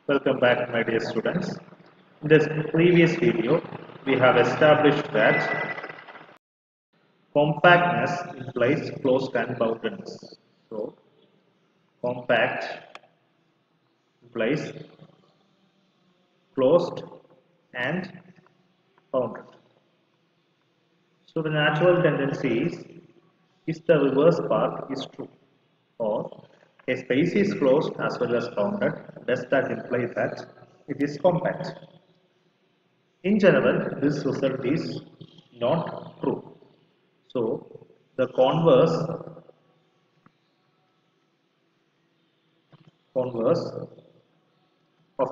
Welcome back, my dear students. In this previous video, we have established that compactness implies closed and boundedness. So, compact implies closed and bounded. So, the natural tendency is the reverse part is true, or a space is closed as well as bounded. Does that imply that it is compact? In general, this result is not true. So, the converse of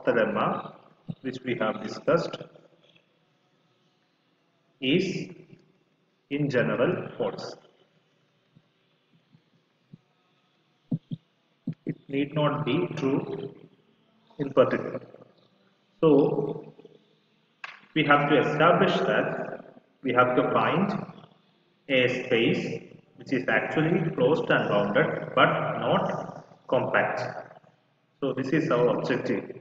the lemma which we have discussed is in general false. It need not be true in particular. So, we have to establish that we have to find a space which is actually closed and bounded but not compact. So this is our objective.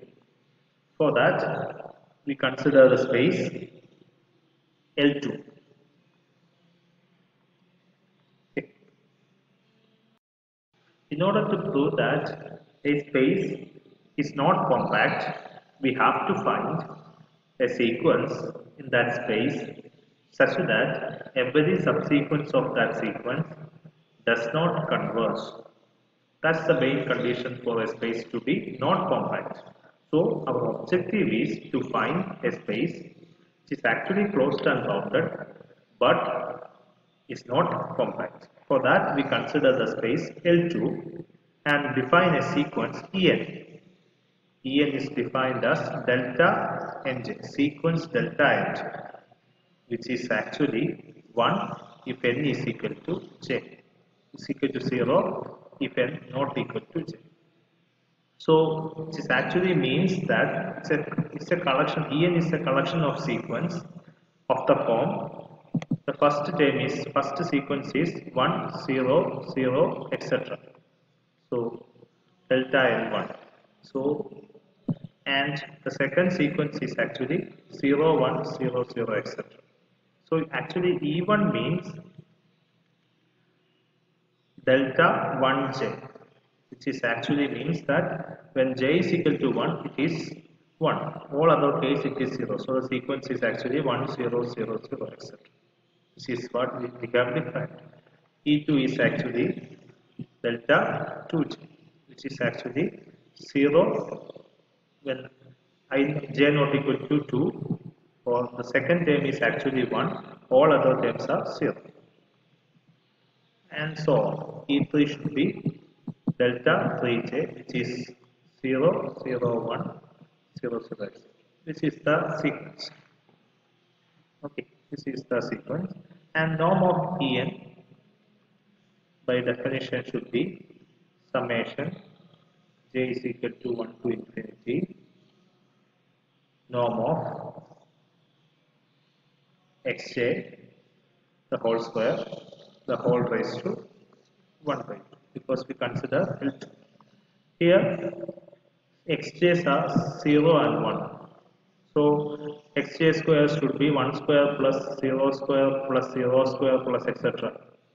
For that, we consider the space L2. Okay. In order to prove that a space is not compact, we have to find a sequence in that space such that every subsequence of that sequence does not converge. That's the main condition for a space to be not compact. So our objective is to find a space which is actually closed and bounded but is not compact. For that we consider the space L2 and define a sequence En. En is defined as delta Nj, sequence delta Nj, which is actually 1 if n is equal to j, is equal to 0 if n not equal to j. So this actually means that it's a collection, En is a collection of sequence of the form. The first sequence is 1, 0, 0, etc. So delta N1. So and the second sequence is actually 0, 1, 0, 0, etc. So actually E1 means delta 1j, which is actually means that when j is equal to 1, it is 1. All other case it is 0. So the sequence is actually 1, 0, 0, 0, etc. This is what we have defined. E2 is actually delta 2j, which is actually 0 when j not equal to 2, or the second term is actually 1, all other terms are 0. And so on. E3 should be delta 3j, which is 0, 0, 1, 0, 0. This is the sequence. Okay, this is the sequence. And norm of En by definition should be summation j is equal to 1 to infinity norm of xj the whole square, the whole raised to 1 by 2, because we consider L2. Here xj's are 0 and 1. So xj square should be 1 square plus 0 square plus 0 square plus etc.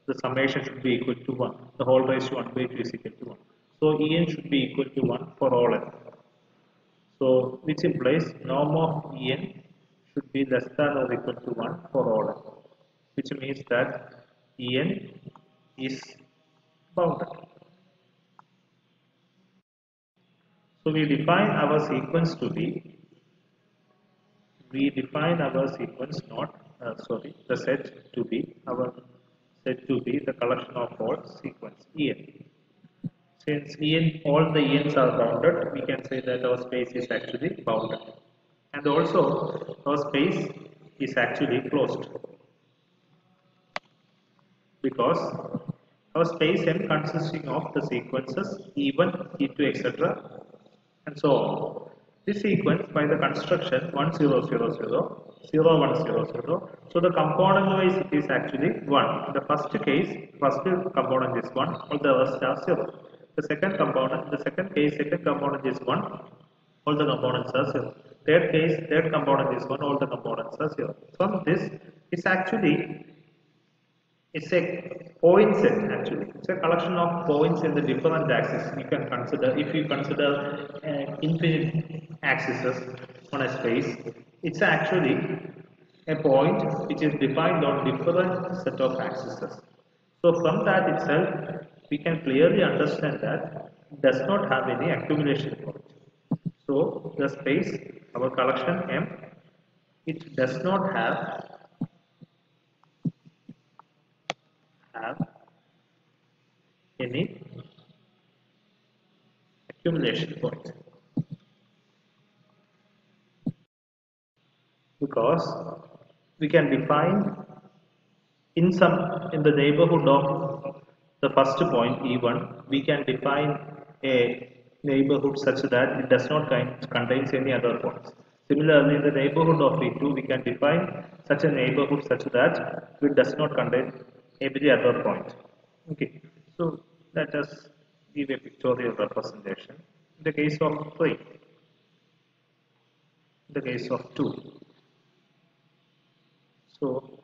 The summation should be equal to 1. The whole raised to 1 by 2 is equal to 1. So En should be equal to 1 for all n. So which implies norm of En should be less than or equal to 1 for all n, which means that En is bounded. So we define our sequence not the set to be the collection of all sequence En. Since all the Ens are bounded, we can say that our space is actually bounded, and also our space is actually closed, because our space n consisting of the sequences E1, E2, etc. and so on. This sequence by the construction 1 0 0 0 0 1 0 0. So the component wise it is actually 1. In the first case, first component is 1, all the rest are 0. The second component is 1, all the components are 0. Third case, third component is 1, all the components are 0. From this, it's actually it's a point set actually. It's a collection of points in the different axes. You can consider, if you consider infinite axes on a space, it's actually a point which is defined on different set of axes. So from that itself, we can clearly understand that it does not have any accumulation point. So the space, our collection M, it does not have any accumulation point because we can define in the neighborhood of the first point E1 we can define a neighborhood such that it does not contains any other points. Similarly, in the neighborhood of E2 we can define such a neighborhood such that it does not contain every other point. Okay, so let us give a pictorial representation. In the case of 3, in the case of 2. So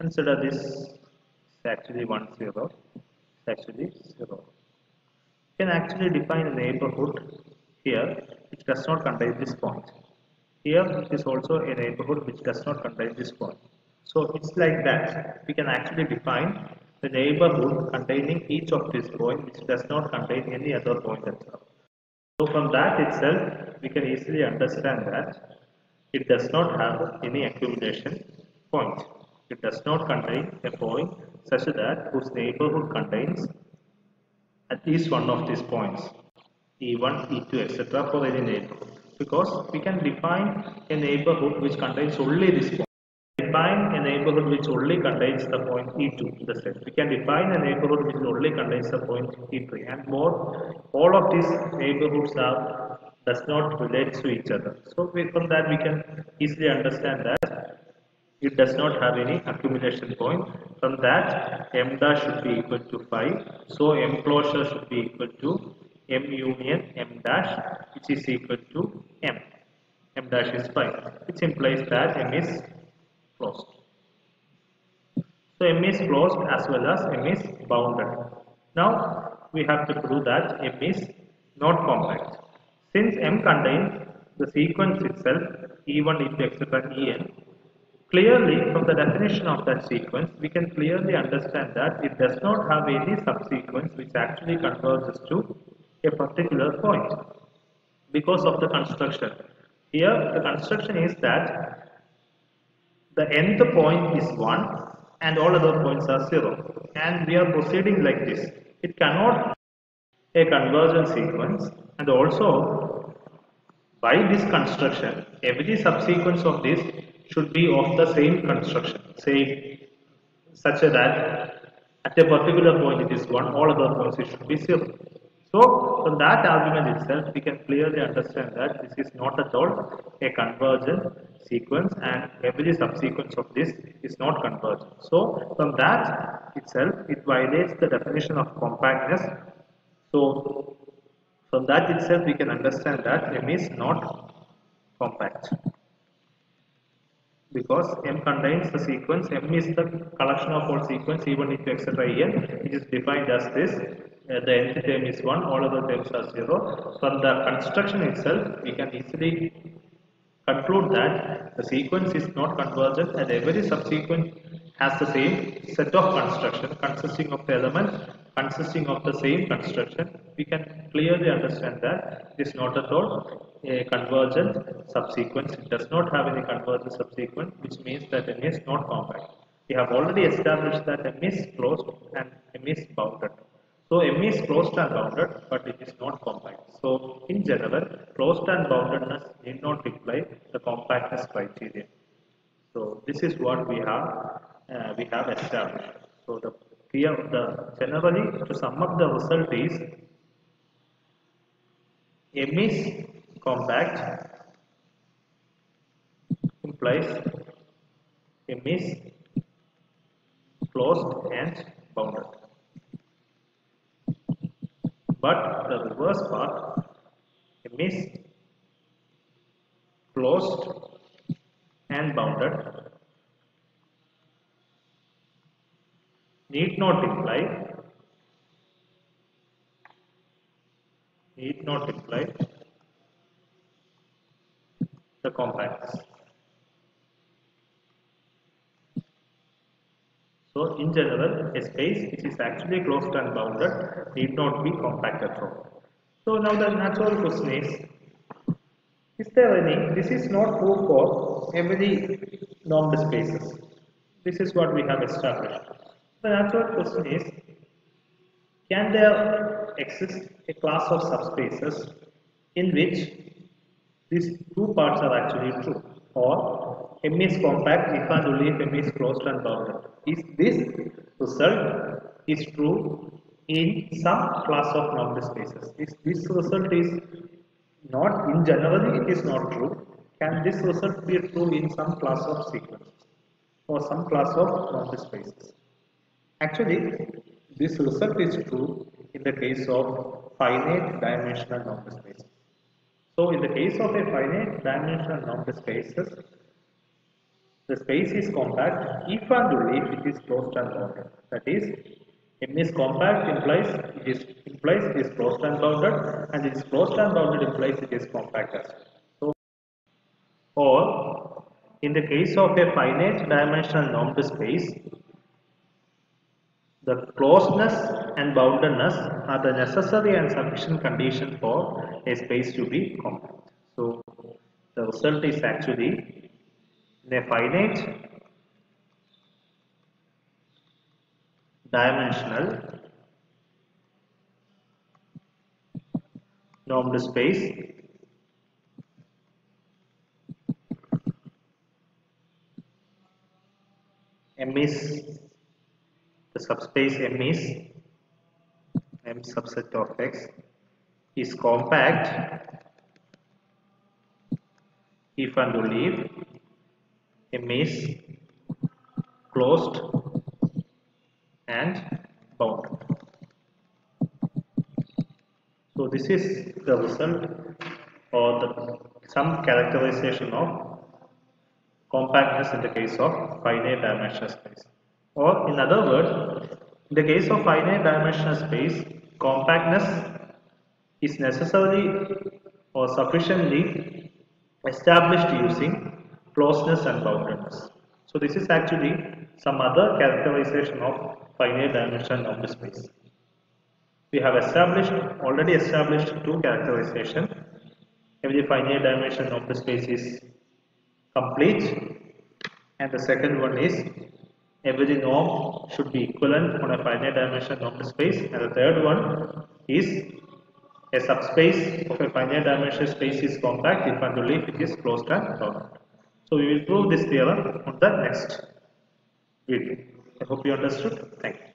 consider this is actually 1 0, it's actually 0. You can actually define a neighborhood here which does not contain this point. Here it is also a neighborhood which does not contain this point. So it's like that. We can actually define the neighborhood containing each of these points which does not contain any other point as well. So from that itself, we can easily understand that it does not have any accumulation point. It does not contain a point such that whose neighborhood contains at least one of these points, E1, E2, etc. for any neighborhood. Because we can define a neighborhood which contains only this point. Define a neighborhood which only contains the point E2 in the set. We can define a neighborhood which only contains the point E3 and more. All of these neighborhoods does not relate to each other. So from that we can easily understand that it does not have any accumulation point. From that M dash should be equal to 5. So M closure should be equal to M union M dash which is equal to M. M dash is 5, which implies that M is closed. So M is closed as well as M is bounded. Now we have to prove that M is not compact. Since M contains the sequence itself E1, E2, etc. En, clearly from the definition of that sequence we can clearly understand that it does not have any subsequence which actually converges to a particular point because of the construction. Here the construction is that the nth point is 1 and all other points are 0 and we are proceeding like this. It cannot be a convergent sequence and also by this construction every subsequence of this should be of the same construction, say such that at a particular point it is 1, all other points it should be 0. So from that argument itself we can clearly understand that this is not at all a convergent sequence and every subsequence of this is not convergent. So from that itself it violates the definition of compactness. So from that itself we can understand that M is not compact because M contains the sequence. M is the collection of all sequence E1, E2, etc. En, which is defined as this. The nth term is 1, all other terms are 0. From the construction itself, we can easily conclude that the sequence is not convergent and every subsequent has the same set of construction consisting of the elements consisting of the same construction. We can clearly understand that it is not at all a convergent subsequence. It does not have any convergent subsequence, which means that M is not compact. We have already established that M is closed and M is bounded. So M is closed and bounded, but it is not compact. So in general, closed and boundedness need not imply the compactness criterion. So this is what we have established. So the generally to sum up the result is M is compact implies M is closed and bounded. But the reverse part, M is closed and bounded need not imply the compactness. So in general, a space which is actually closed and bounded need not be compact at all. So now the natural question is there any, this is not true for every normed spaces. This is what we have established. The natural question is, can there exist a class of subspaces in which these two parts are actually true, or M is compact if and only if M is closed and bounded? Is this result is true in some class of normed spaces? If this result is not, in generally it is not true, can this result be true in some class of sequences or some class of normed spaces? Actually, this result is true in the case of finite dimensional normed spaces. So in the case of a finite dimensional normed spaces, the space is compact if and only if it is closed and bounded. That is, M is compact implies it is closed and bounded, and it is closed and bounded implies it is compact as well. So, or in the case of a finite dimensional normed space, the closedness and boundedness are the necessary and sufficient condition for a space to be compact. So the result is actually in a finite dimensional normed space, M is the subspace M subset of X is compact if and only if M is closed and bounded. So this is the result or some characterization of compactness in the case of finite dimensional space. Or in other words, in the case of finite dimensional space, compactness is necessarily or sufficiently established using closeness and boundedness. So this is actually some other characterization of finite dimensional normed space. We have already established two characterizations. Every finite dimensional normed space is complete, and the second one is every norm should be equivalent on a finite dimensional normed space, and the third one is a subspace of a finite dimensional space is compact if and only if it is closed and bounded. So we will prove this theorem on the next video. I hope you understood. Thank you.